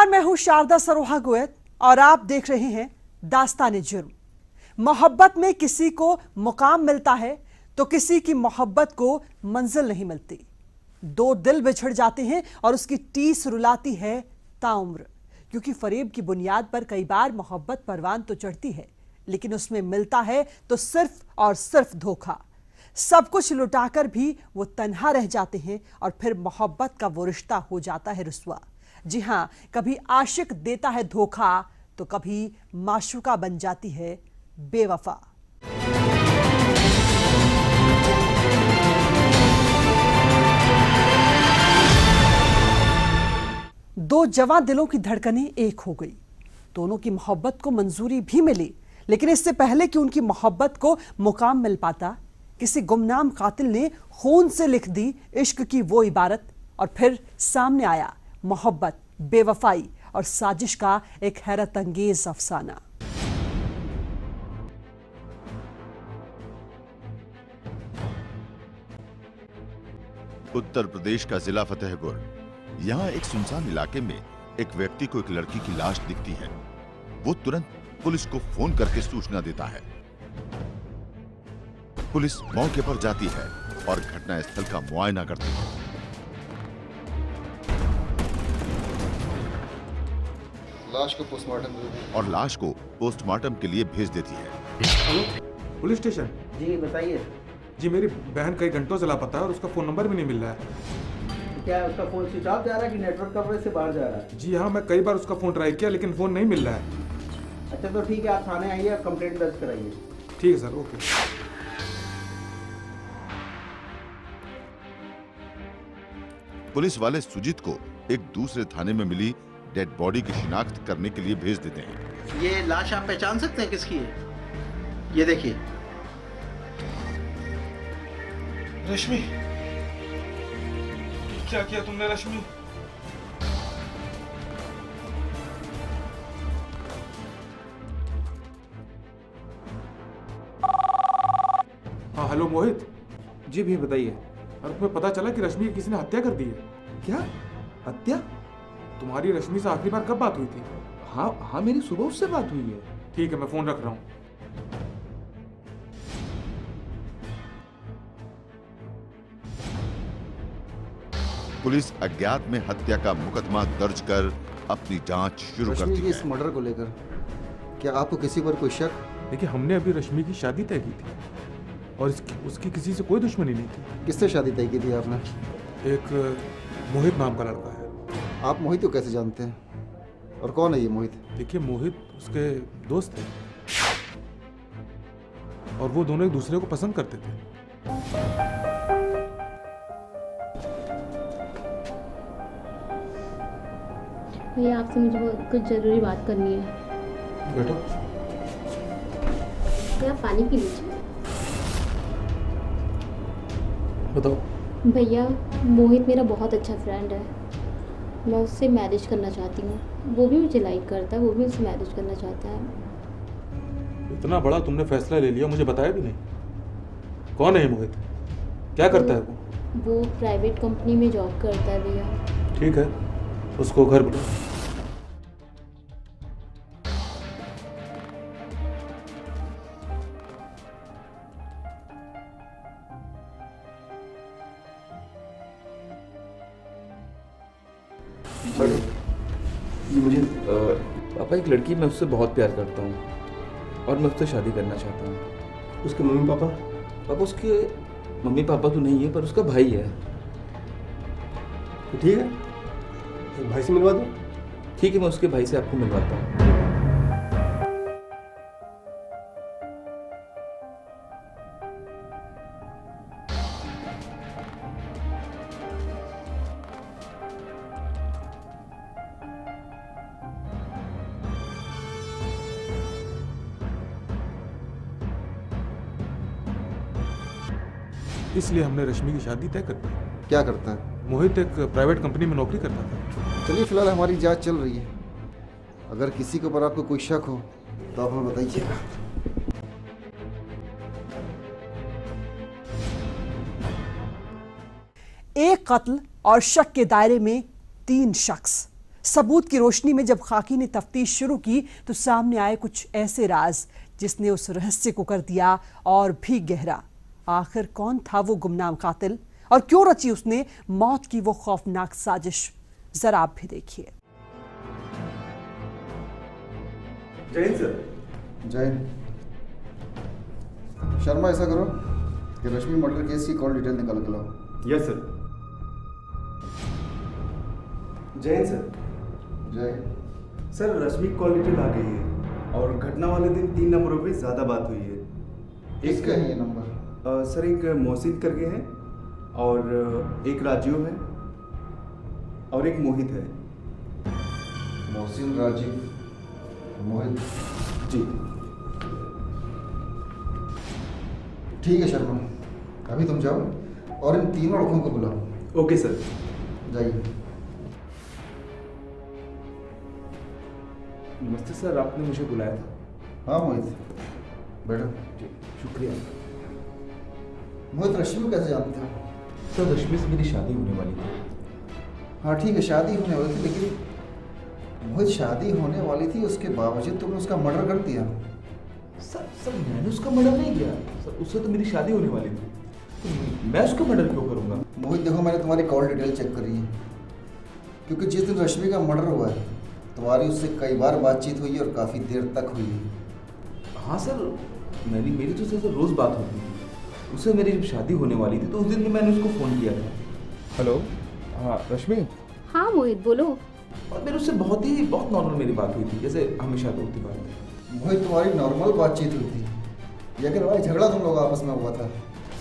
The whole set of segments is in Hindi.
नमस्कार, मैं हूं शारदा सरोहा गोयत और आप देख रहे हैं दास्ताने जुर्म। मोहब्बत में किसी को मुकाम मिलता है तो किसी की मोहब्बत को मंजिल नहीं मिलती। दो दिल बिछड़ जाते हैं और उसकी टीस रुलाती है ताउम्र, क्योंकि फरेब की बुनियाद पर कई बार मोहब्बत परवान तो चढ़ती है, लेकिन उसमें मिलता है तो सिर्फ और सिर्फ धोखा। सब कुछ लुटाकर भी वो तन्हा रह जाते हैं और फिर मोहब्बत का वो रिश्ता हो जाता है रुस्वा। जी हां, कभी आशिक देता है धोखा तो कभी माशूका बन जाती है बेवफा। दो जवां दिलों की धड़कनें एक हो गई। दोनों की मोहब्बत को मंजूरी भी मिली, लेकिन इससे पहले कि उनकी मोहब्बत को मुकाम मिल पाता, किसी गुमनाम कातिल ने खून से लिख दी इश्क की वो इबारत और फिर सामने आया मोहब्बत, बेवफाई और साजिश का एक हैरत अंगेज अफसाना। उत्तर प्रदेश का जिला फतेहपुर। यहाँ एक सुनसान इलाके में एक व्यक्ति को एक लड़की की लाश दिखती है। वो तुरंत पुलिस को फोन करके सूचना देता है। पुलिस मौके पर जाती है और घटनास्थल का मुआयना करती है। लाश को पोस्टमार्टम के लिए भेज देती है। Police station? जी बताइए। जी, मेरी बहन कई घंटों से लापता है और उसका फोन नंबर भी नहीं मिल रहा है। क्या उसका फोन स्विच ऑफ जा रहा है कि नेटवर्क कवरेज से बाहर जा रहा है? जी हाँ, मैं कई बार उसका फोन ट्राई किया लेकिन फोन नहीं मिल रहा है। अच्छा तो ठीक है, आप थाने आइए, कंप्लेंट दर्ज कराइए। ठीक है सर, ओके। पुलिस वाले सुजीत को एक दूसरे थाने में मिली डेड बॉडी की शिनाख्त करने के लिए भेज देते हैं। ये लाश आप पहचान सकते हैं किसकी है? ये देखिए। रश्मि, क्या किया तुमने रश्मि? हाँ हेलो मोहित। जी भी बताइए। और तुम्हें पता चला कि रश्मि की किसी ने हत्या कर दी है। क्या हत्या? तुम्हारी रश्मि से आखिरी बार कब बात हुई थी? हाँ मेरी सुबह उससे बात हुई है। ठीक है, मैं फोन रख रहा हूँ। पुलिस अज्ञात में हत्या का मुकदमा दर्ज कर अपनी जांच शुरू करती है। इस मर्डर को लेकर क्या आपको किसी पर कोई शक? देखिए, हमने अभी रश्मि की शादी तय की थी और उसकी किसी से कोई दुश्मनी नहीं थी। किससे शादी तय की थी आपने? एक मोहित नाम का लड़का है। आप मोहित को कैसे जानते हैं और कौन है ये मोहित? देखिए, मोहित उसके दोस्त थे और वो दोनों एक दूसरे को पसंद करते थे। भैया, आपसे मुझे कुछ जरूरी बात करनी है। बैठो। क्या पानी पी लीजिए। बताओ। भैया, मोहित मेरा बहुत अच्छा फ्रेंड है। मैं उससे मैरिज करना चाहती हूँ। वो भी मुझे लाइक करता है, वो भी मुझसे मैरिज करना चाहता है। इतना बड़ा तुमने फैसला ले लिया, मुझे बताया भी नहीं। कौन है ये मोहित? क्या करता है वो? वो प्राइवेट कंपनी में जॉब करता है भैया। ठीक है, उसको घर बुलाओ। मुझे पापा, एक लड़की, मैं उससे बहुत प्यार करता हूँ और मैं उससे शादी करना चाहता हूँ। उसके मम्मी पापा? पापा, उसके मम्मी पापा तो नहीं है पर उसका भाई है। तो ठीक है, भाई से मिलवा दो। ठीक है, मैं उसके भाई से आपको मिलवाता हूँ। इसलिए हमने रश्मि की शादी तय कर दी। क्या करता है मोहित? एक प्राइवेट कंपनी में नौकरी करता था। चलिए, फिलहाल हमारी जांच चल रही है। अगर किसी के ऊपर आपको कोई शक हो तो आप हमें बताइएगा। एक कत्ल और शक के दायरे में 3 शख्स। सबूत की रोशनी में जब खाकी ने तफ्तीश शुरू की तो सामने आए कुछ ऐसे राज जिसने उस रहस्य को कर दिया और भी गहरा। आखिर कौन था वो गुमनाम कातिल और क्यों रची उसने मौत की वो खौफनाक साजिश, जरा आप भी देखिए। जैन सर। जैन शर्मा, ऐसा करो कि रश्मि मर्डर केस की कॉल डिटेल निकाल के लाओ। Yes sir. Jain sir. Jai sir, Rashmi call detail आ गई है और घटना वाले दिन 3 नंबरों पे ज़्यादा बात हुई है। किसका है ये नंबर? सर, एक मोहसिन करके है और एक राजीव है और एक मोहित है। मोहसिन, राजीव, मोहित। जी ठीक है शर्मा, अभी तुम जाओ और इन तीनों लड़कों को बुलाओ। Okay sir. जाइए। नमस्ते सर, आपने मुझे बुलाया था। हाँ मोहित, बैठो। जी शुक्रिया। मोहित, रश्मि को कैसे जानते हो? सर, रश्मि से मेरी शादी होने वाली थी। हाँ ठीक है, शादी होने वाली थी, लेकिन मोहित शादी होने वाली थी उसके बावजूद तुमने उसका मर्डर कर दिया। सर मैंने उसका मर्डर नहीं किया सर, उससे तो मेरी शादी होने वाली थी, तो मैं उसका मर्डर क्यों करूँगा? मोहित देखो, मैंने तुम्हारी कॉल डिटेल चेक करी है, क्योंकि जिस दिन रश्मि का मर्डर हुआ है तुम्हारी उससे कई बार बातचीत हुई है और काफ़ी देर तक हुई है। हाँ सर, मेरी तो सर रोज़ बात होती थी। उससे मेरी जब शादी होने वाली थी तो उस दिन मैंने उसको फ़ोन किया था। हेलो, हाँ रश्मि। हाँ मोहित बोलो। और मेरे उससे बहुत नॉर्मल मेरी बात हुई थी, जैसे हमेशा तो होती बात है। मोहित, तुम्हारी नॉर्मल बातचीत हुई थी, लेकिन भाई झगड़ा तुम लोग आपस में हुआ था।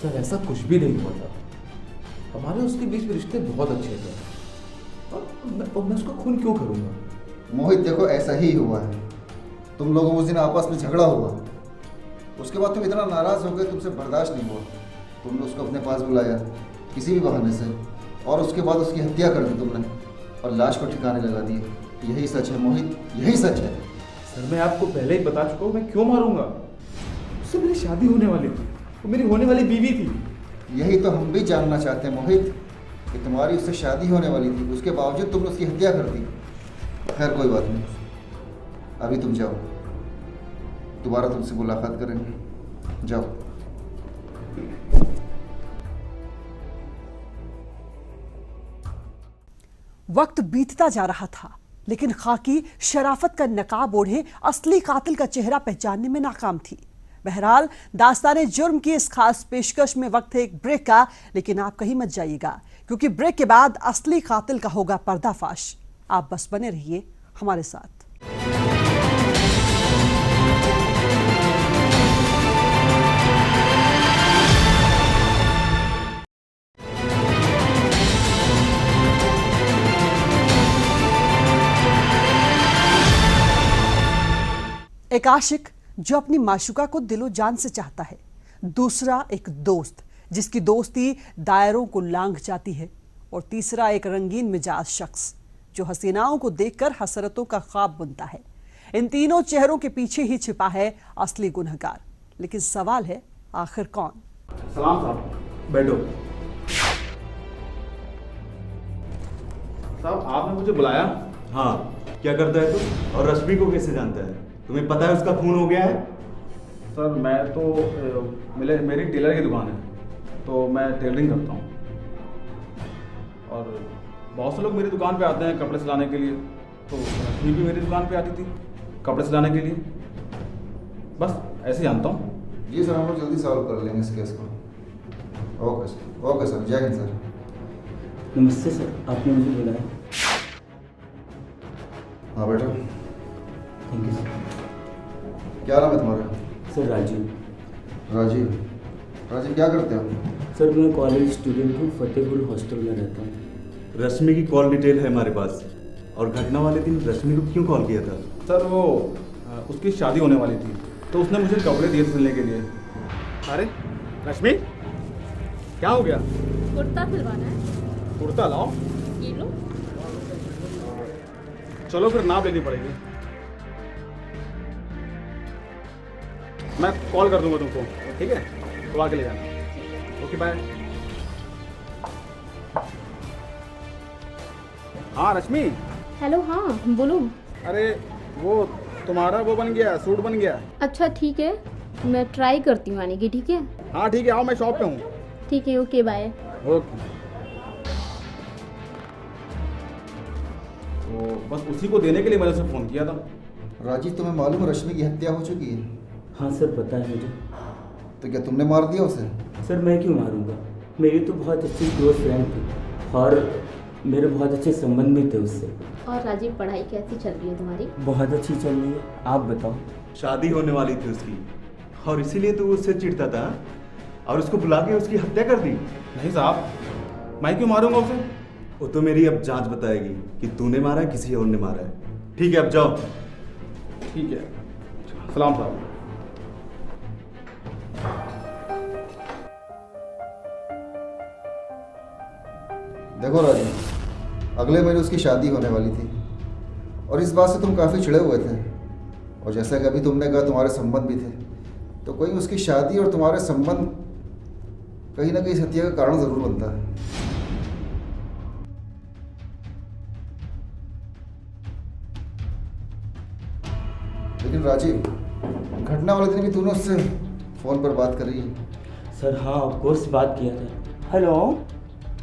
सर ऐसा कुछ भी नहीं हुआ था, हमारे उसके बीच में रिश्ते बहुत अच्छे थे और मैं उसका खून क्यों करूँगा? मोहित देखो, ऐसा ही हुआ है। तुम लोगों उस दिन आपस में झगड़ा हुआ, उसके बाद तुम इतना नाराज़ हो गए, तुमसे बर्दाश्त नहीं हुआ, तुमने उसको अपने पास बुलाया किसी भी बहाने से और उसके बाद उसकी हत्या कर दी तुमने और लाश को ठिकाने लगा दिए। यही सच है मोहित, यही सच है। सर मैं आपको पहले ही बता चुका हूँ, मैं क्यों मारूंगा? उससे मेरी शादी होने वाली थी, वो मेरी होने वाली बीवी थी। यही तो हम भी जानना चाहते हैं मोहित, कि तुम्हारी उससे शादी होने वाली थी, उसके बावजूद तुमने उसकी हत्या कर दी। खैर कोई बात नहीं, अभी तुम जाओ, दोबारा तुमसे मुलाकात करेंगे, जाओ। वक्त बीतता जा रहा था, लेकिन खाकी शराफत का नकाब ओढ़े असली कातिल का चेहरा पहचानने में नाकाम थी। बहरहाल दास्ताने जुर्म की इस खास पेशकश में वक्त है एक ब्रेक का, लेकिन आप कहीं मत जाइएगा, क्योंकि ब्रेक के बाद असली कातिल का होगा पर्दाफाश। आप बस बने रहिए हमारे साथ। एक आशिक जो अपनी माशुका को दिलो जान से चाहता है, दूसरा एक दोस्त जिसकी दोस्ती दायरों को लांघ जाती है, और तीसरा एक रंगीन मिजाज शख्स जो हसीनाओं को देखकर हसरतों का ख्वाब बुनता है। इन तीनों चेहरों के पीछे ही छिपा है असली गुनहगार। लेकिन सवाल है, आखिर कौन? सलाम साहब। बैठो। साहब आपने मुझे बुलाया? हाँ, क्या करता है तू और रश्मि को कैसे जानता है? तुम्हें पता है उसका खून हो गया है? सर मैं तो मेरी टेलर की दुकान है, तो मैं टेलरिंग करता हूँ और बहुत से लोग मेरी दुकान पे आते हैं कपड़े सिलाने के लिए, तो रश्मि भी मेरी दुकान पे आती थी कपड़े सिलाने के लिए। बस ऐसे जानता हूँ। जी सर, हम लोग जल्दी सॉल्व कर लेंगे इस केस को। ओके सर, ओके सर, जय हिंद सर। नमस्ते सर, आपने मुझे बुलाया? हाँ बेटा। Thank you sir. क्या नाम है तुम्हारा? सर राजीव। राजीव। राजीव क्या करते हो? सर मैं कॉलेज स्टूडेंट हूँ, फतेहपुर हॉस्टल में रहता हूँ। रश्मि की कॉल डिटेल है हमारे पास। और घटना वाले दिन रश्मि को क्यों कॉल किया था? सर वो उसकी शादी होने वाली थी, तो उसने मुझे कपड़े दिए थे सिलने के लिए। अरे रश्मि, क्या हो गया? कुर्ता सिलवाना है। कुर्ता लाओ। ये लो। चलो फिर नाप लेनी पड़ेगी। मैं कॉल कर दूंगा तुमको, ठीक है? तो आके ले जाना। Okay bye. हाँ रश्मि, हेलो, हाँ बोलो। अरे वो तुम्हारा वो बन गया, सूट बन गया। अच्छा ठीक है, मैं ट्राई करती हूँ आने की, ठीक है? हाँ ठीक है, आओ, मैं शॉप पे हूँ। ठीक है, ओके बाय। ओके। तो बस उसी को देने के लिए मैंने उसे फ़ोन किया था। राजीव, तुम्हें मालूम है रश्मि की हत्या हो चुकी है? हाँ सर, पता है मुझे। तो क्या तुमने मार दिया उसे? सर मैं क्यों मारूंगा, मेरी तो बहुत अच्छी क्लोज फ्रेंड थी और मेरे बहुत अच्छे संबंध भी थे उससे। और राजीव, पढ़ाई कैसी चल रही है तुम्हारी? बहुत अच्छी चल रही है, आप बताओ। शादी होने वाली थी उसकी और इसीलिए तो उससे चिढ़ता था और उसको बुला के उसकी हत्या कर दी। नहीं साहब, मैं क्यों मारूंगा उसे? वो तो मेरी अब जांच बताएगी कि तूने मारा है किसी और ने मारा है। ठीक है, अब जाओ। ठीक है, सलाम साहब। देखो राजीव, अगले महीने उसकी शादी होने वाली थी और इस बात से तुम काफ़ी चिढ़े हुए थे। और जैसा कि अभी तुमने कहा तुम्हारे संबंध भी थे, तो कोई उसकी शादी और तुम्हारे संबंध कहीं ना कहीं इस हत्या का कारण ज़रूर बनता है। लेकिन राजीव, घटना वाले दिन भी तूने उससे फ़ोन पर बात करी है? सर हाँ, ऑफ कोर्स बात किया था। हेलो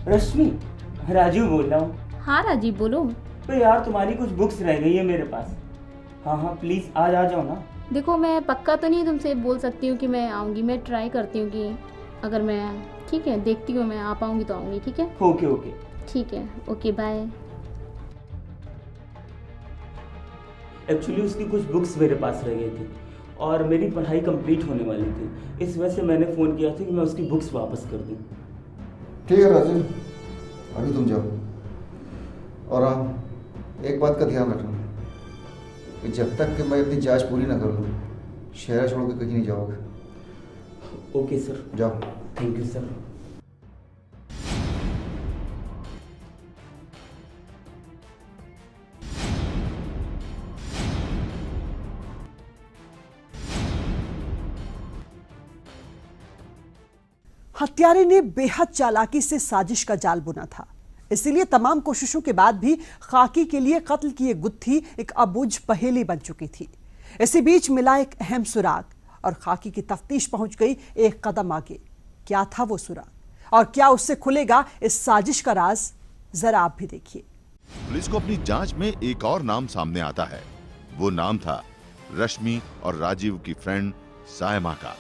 रश्मि, राजीव बोल रहा हूँ। हाँ राजीव बोलो। तो यार तुम्हारी कुछ बुक्स रह गई है मेरे पास। हाँ हाँ प्लीज़ आज आ जाओ ना। देखो, मैं पक्का तो नहीं तुमसे बोल सकती हूँ कि मैं आऊँगी, मैं ट्राई करती हूँ कि अगर मैं, ठीक है, देखती हूँ, मैं आ पाऊँगी तो आऊँगी, ठीक है? ओके ओके ठीक है, ओके बाय। एक्चुअली उसकी कुछ बुक्स मेरे पास रह गई थी और मेरी पढ़ाई कंप्लीट होने वाली थी, इस वजह से मैंने फ़ोन किया था कि मैं उसकी बुक्स वापस कर दूँ। ठीक है राजीव, अभी तुम जाओ। और हाँ, एक बात का ध्यान रखना कि जब तक कि मैं अपनी जांच पूरी ना कर लूँ, शहर छोड़ के कहीं नहीं जाओगे। ओके सर, जाओ। Thank you sir. हत्यारे ने बेहद चालाकी से साजिश का जाल बुना था, इसीलिए तमाम कोशिशों के बाद भी खाकी के लिए कत्ल की ये गुत्थी एक अबूझ पहेली बन चुकी थी। इसी बीच मिला एक अहम सुराग और खाकी की तफ्तीश पहुंच गई एक कदम आगे। क्या था वो सुराग और क्या उससे खुलेगा इस साजिश का राज, जरा आप भी देखिए। पुलिस को अपनी जांच में एक और नाम सामने आता है। वो नाम था रश्मि और राजीव की फ्रेंड सायमा का।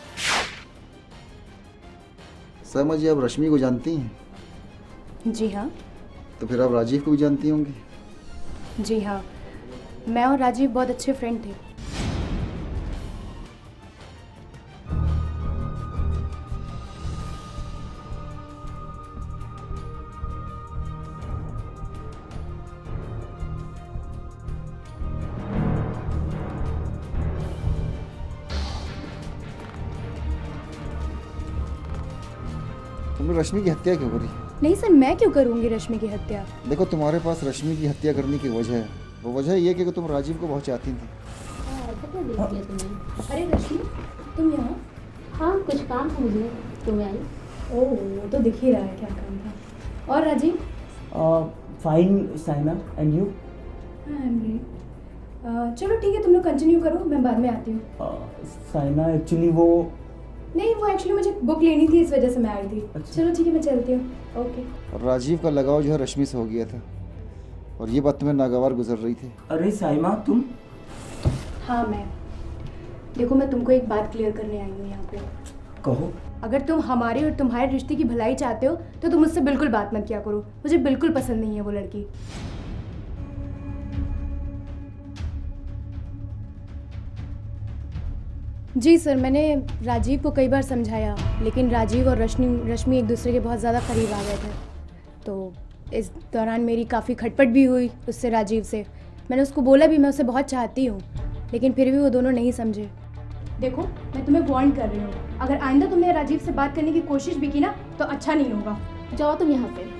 सायमा जी, आप रश्मि को जानती हैं? जी हाँ। तो फिर आप राजीव को भी जानती होंगी? जी हाँ, मैं और राजीव बहुत अच्छे फ्रेंड थे। तुमने रश्मि की हत्या क्यों करी? नहीं सर, मैं क्यों करूँगी रश्मि की हत्या? देखो, तुम्हारे पास रश्मि की हत्या करने की वजह है। वो वजह ये कि तुम राजीव को बहुत चाहती थी। अरे रश्मि, तुम यहाँ? हाँ, कुछ काम था मुझे तो मैं आई। ओह, वो तो दिख ही रहा है क्या काम था। और Rajiv? Fine Saina, and you? I am great. चलो ठीक है, तुम लोग कंटिन्यू करो, मैं बाद में आती हूँ। साइना एक्चुअली वो नहीं, वो एक्चुअली मुझे बुक लेनी थी, इस वजह से मैं आई थी। अच्छा। चलो ठीक है, मैं चलती हूँ। ओके। और राजीव का लगाव जो है रश्मि से हो गया था और ये बात तुम्हें नागवार गुजर रही थी। अरे साइमा तुम? हाँ मैं, देखो मैं तुमको एक बात क्लियर करने आई हूँ यहाँ पे। कहो। अगर तुम हमारे और तुम्हारे रिश्ते की भलाई चाहते हो तो तुम मुझसे बिल्कुल बात मत किया करो। मुझे बिल्कुल पसंद नहीं है वो लड़की। जी सर, मैंने राजीव को कई बार समझाया, लेकिन राजीव और रश्मि एक दूसरे के बहुत ज़्यादा करीब आ गए थे। तो इस दौरान मेरी काफ़ी खटपट भी हुई उससे, राजीव से। मैंने उसको बोला भी मैं उसे बहुत चाहती हूँ, लेकिन फिर भी वो दोनों नहीं समझे। देखो, मैं तुम्हें वार्न कर रही हूँ, अगर आइंदा तुमने राजीव से बात करने की कोशिश भी की ना तो अच्छा नहीं होगा। जाओ तुम यहाँ से।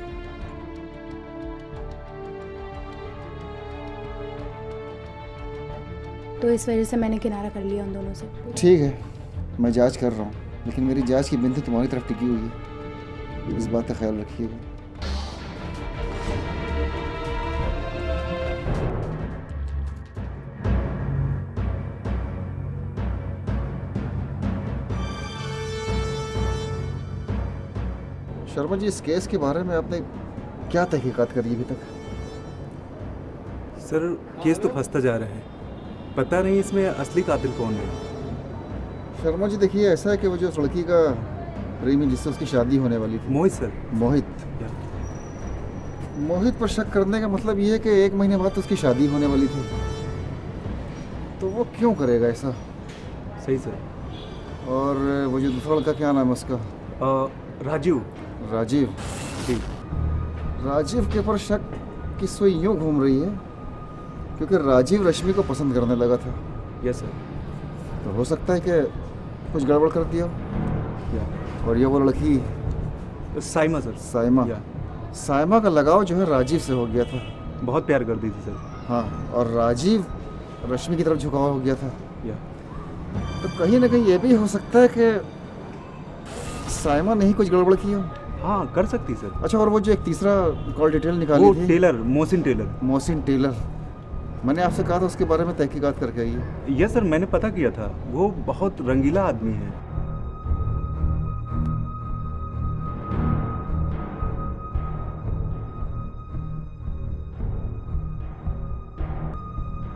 तो इस वजह से मैंने किनारा कर लिया उन दोनों से। ठीक है, मैं जांच कर रहा हूँ, लेकिन मेरी जांच की बिंदु तुम्हारी तरफ टिकी हुई है, इस बात का ख्याल रखिएगा। शर्मा जी, इस केस के बारे में आपने क्या तहकीकात करी अभी तक? सर केस तो फंसता जा रहा है, पता नहीं इसमें असली कातिल कौन है। शर्मा जी देखिए, ऐसा है कि वो जो उस लड़की का प्रेमी जिससे उसकी शादी होने वाली थी, मोहित सर। मोहित पर शक करने का मतलब ये है कि 1 महीने बाद तो उसकी शादी होने वाली थी, तो वो क्यों करेगा ऐसा? सही सर। और वो जो दूसरा लड़का, क्या नाम है उसका? राजीव। राजीव जी। राजीव के ऊपर शक की सुई यूँ घूम रही है क्योंकि राजीव रश्मि को पसंद करने लगा था। Yes sir. तो हो सकता है कि कुछ गड़बड़ कर दिया। और ये वो लड़की साइमा सर। साइमा का लगाव जो है राजीव से हो गया था। बहुत प्यार करती थी सर। हाँ, और राजीव रश्मि की तरफ झुकाव हो गया था। तो कहीं ना कहीं ये भी हो सकता है कि साइमा ने ही कुछ गड़बड़ की हो। हाँ, कर सकती सर। अच्छा, और वो जो एक तीसरा कॉल डिटेल निकाली वो थी, टेलर, मोहसिन टेलर, मैंने आपसे कहा था उसके बारे में तहकीकात करके आइए। यस सर, मैंने पता किया था, वो बहुत रंगीला आदमी है।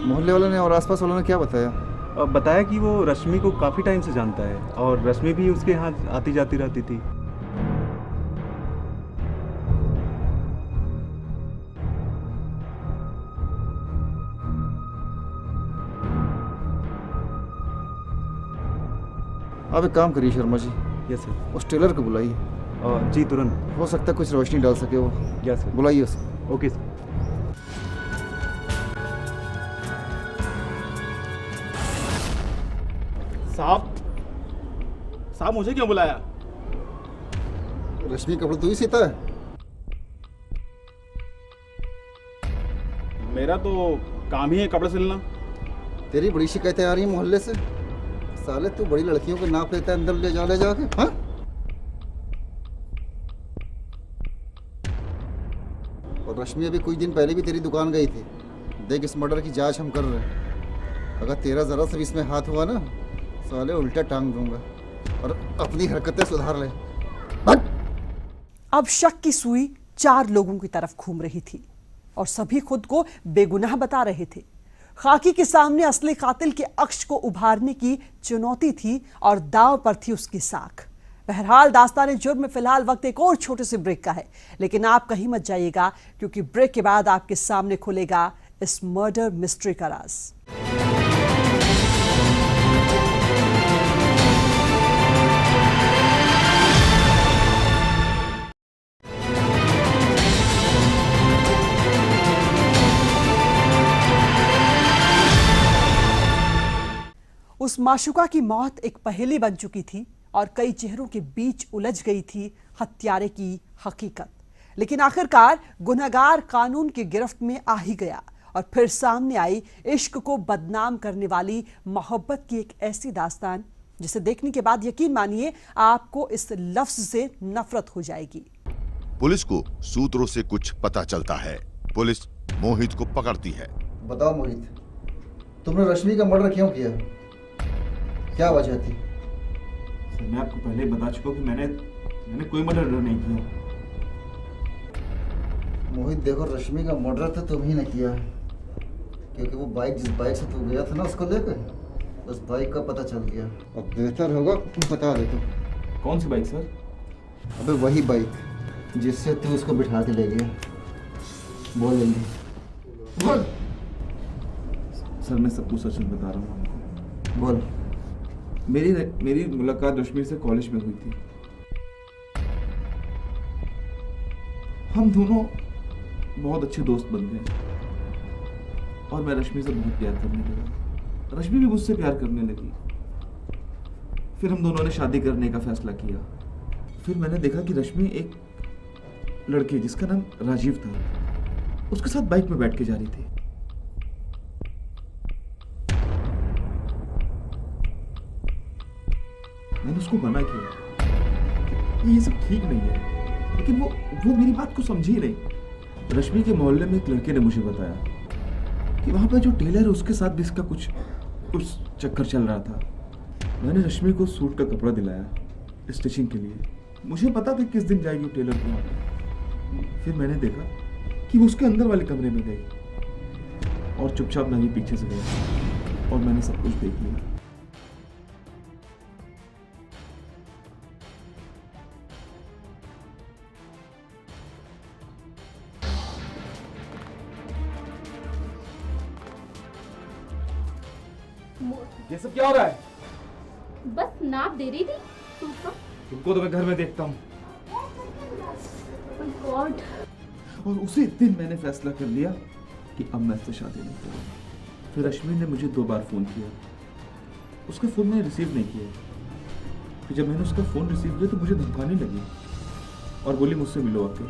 मोहल्ले वालों ने और आसपास वालों ने क्या बताया? बताया कि वो रश्मि को काफ़ी टाइम से जानता है और रश्मि भी उसके यहाँ आती जाती रहती थी। आप एक काम करिए शर्मा जी। Yes sir. उस टेलर को बुलाइए। जी तुरंत। हो सकता है कुछ रोशनी डाल सके वो। Yes sir. बुलाइए उसको। Okay sir. साहब मुझे क्यों बुलाया? रश्मि कपड़े तू ही सीता है? मेरा तो काम ही है कपड़े सिलना। तेरी बड़ी शिकायतें आ रही हैं मोहल्ले से। साले तू बड़ी लड़कियों के नाप लेता है अंदर ले जाके। हाँ, और रश्मि अभी कुछ दिन पहले भी तेरी दुकान गई थी। देख, इस मर्डर की जांच हम कर रहे हैं। अगर तेरा जरा सा इसमें हाथ हुआ ना, साले उल्टा टांग दूंगा। और अपनी हरकतें सुधार ले। अब शक की सुई 4 लोगों की तरफ घूम रही थी और सभी खुद को बेगुनाह बता रहे थे। खाकी के सामने असली कातिल के अक्ष को उभारने की चुनौती थी और दांव पर थी उसकी साख। बहरहाल दास्तान जुर्म में फिलहाल वक्त एक और छोटे से ब्रेक का है, लेकिन आप कहीं मत जाइएगा क्योंकि ब्रेक के बाद आपके सामने खुलेगा इस मर्डर मिस्ट्री का राज। उस माशुका की मौत एक पहेली बन चुकी थी और कई चेहरों के बीच उलझ गई थी हत्यारे की हकीकत। लेकिन आखिरकार गुनहगार कानून की गिरफ्त में आ ही गया और फिर सामने आई इश्क को बदनाम करने वाली मोहब्बत की एक ऐसी दास्तान जिसे देखने के बाद यकीन मानिए आपको इस लफ्ज से नफरत हो जाएगी। पुलिस को सूत्रों से कुछ पता चलता है। पुलिस मोहित को पकड़ती है। बताओ मोहित, तुमने रश्मि का मर्डर क्यों किया? क्या वजह थी? सर, मैं आपको पहले ही बता चुका हूं कि मैंने कोई मर्डर नहीं किया। मोहित देखो, रश्मि का मर्डर तो तुम ही ने किया, क्योंकि वो बाइक जिस बाइक से तू गया था ना उसको लेकर, उस बाइक का पता चल गया। अब बेहतर होगा तुम बता दे। तो कौन सी बाइक सर? अबे वही बाइक जिससे तू उसको बिठा के ले गया। बोल जल्दी बोल। सर मैं सब कुछ सच में बता रहा हूँ। बोल। मेरी मुलाकात रश्मि से कॉलेज में हुई थी। हम दोनों बहुत अच्छे दोस्त बन गए और मैं रश्मि से बहुत प्यार करने लगा। रश्मि भी मुझसे प्यार करने लगी। फिर हम दोनों ने शादी करने का फैसला किया। फिर मैंने देखा कि रश्मि एक लड़के जिसका नाम राजीव था उसके साथ बाइक में बैठ के जा रही थी। मैंने उसको मना किया कि ये सब ठीक नहीं है, लेकिन वो मेरी बात को समझी नहीं। रश्मि के मोहल्ले में एक लड़के ने मुझे बताया कि वहां पर जो टेलर है उसके साथ भी इसका कुछ चक्कर चल रहा था। मैंने रश्मि को सूट का कपड़ा दिलाया स्टिचिंग के लिए मुझे पता था किस दिन जाएगी वो टेलर के यहाँ। फिर मैंने देखा कि वो उसके अंदर वाले कमरे में गई और चुपचाप मैं भी पीछे से गया और मैंने सब कुछ देख लिया। ये सब क्या हो रहा है? बस नाप दे रही थी तुमको तो मैं घर में देखता हूँ। गॉड। और उसी दिन मैंने फैसला कर लिया कि अब मैं इससे शादी नहीं करूँगा। फिर रश्मि ने मुझे 2 बार फ़ोन किया, उसका फ़ोन मैंने रिसीव नहीं किया। फिर जब मैंने उसका फ़ोन रिसीव किया तो मुझे धमकाने लगी और बोली मुझसे मिलो आके।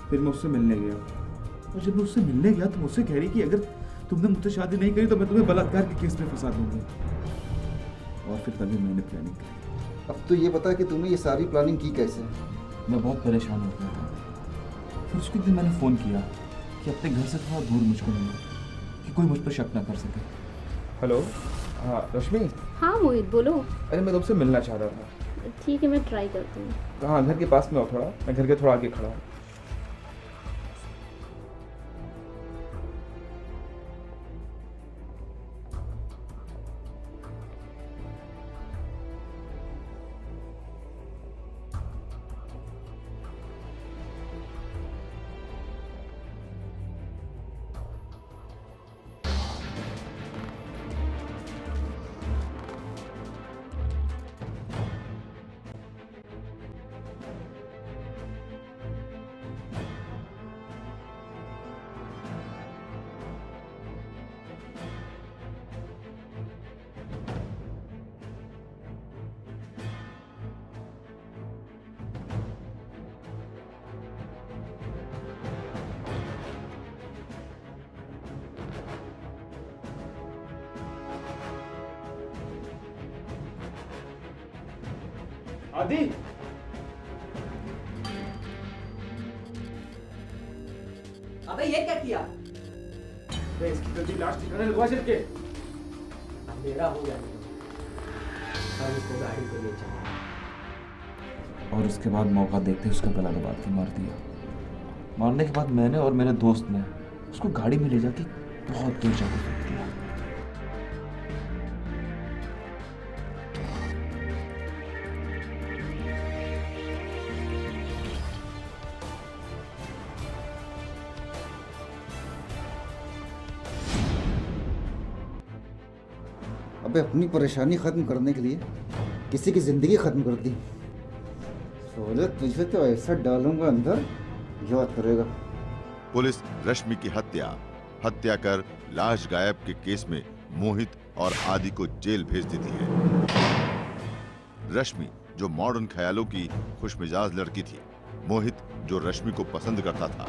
फिर मैं उससे मिलने गया और जब मैं उससे मिलने गया तो मुझसे कह रही कि अगर तुमने मुझसे शादी नहीं करी तो मैं तुम्हें बलात्कार के केस में फंसा दूंगी। और फिर तभी मैंने प्लानिंग की। अब तो ये बता कि तुमने ये सारी प्लानिंग की कैसे? मैं बहुत परेशान हो गया था। फिर उसके दिन मैंने फ़ोन किया कि अपने घर से थोड़ा दूर मुझको मिलो कि कोई मुझ पर शक ना कर सके। हेलो, हाँ रश्मि। हाँ मोहित बोलो। अरे मैं तुमसे मिलना चाह रहा था। ठीक है मैं ट्राई करती हूँ। हाँ घर के पास में हो थोड़ा, मैं घर के थोड़ा आगे खड़ा हूँ। आदि, अबे ये क्या किया? इसकी जल्दी लाश ठिकाने लगवा चल के। अंधेरा हो गया अब इसको गाड़ी पे ले चल। और उसके बाद मौका देखते उसका गला दबा के मार दिया। मारने के बाद मैंने और मेरे दोस्त ने उसको गाड़ी में ले जाके बहुत दूर जाके फेंक दिया। अबे अपनी परेशानी खत्म करने के लिए किसी की जिंदगी खत्म कर दी। सोले तुझे तो ऐसा डालूंगा अंदर, याद करेगा। पुलिस रश्मि की हत्या कर लाश गायब के केस में मोहित और आदि को जेल भेज देती है। रश्मि जो मॉडर्न ख्यालों की खुशमिजाज लड़की थी, मोहित जो रश्मि को पसंद करता था,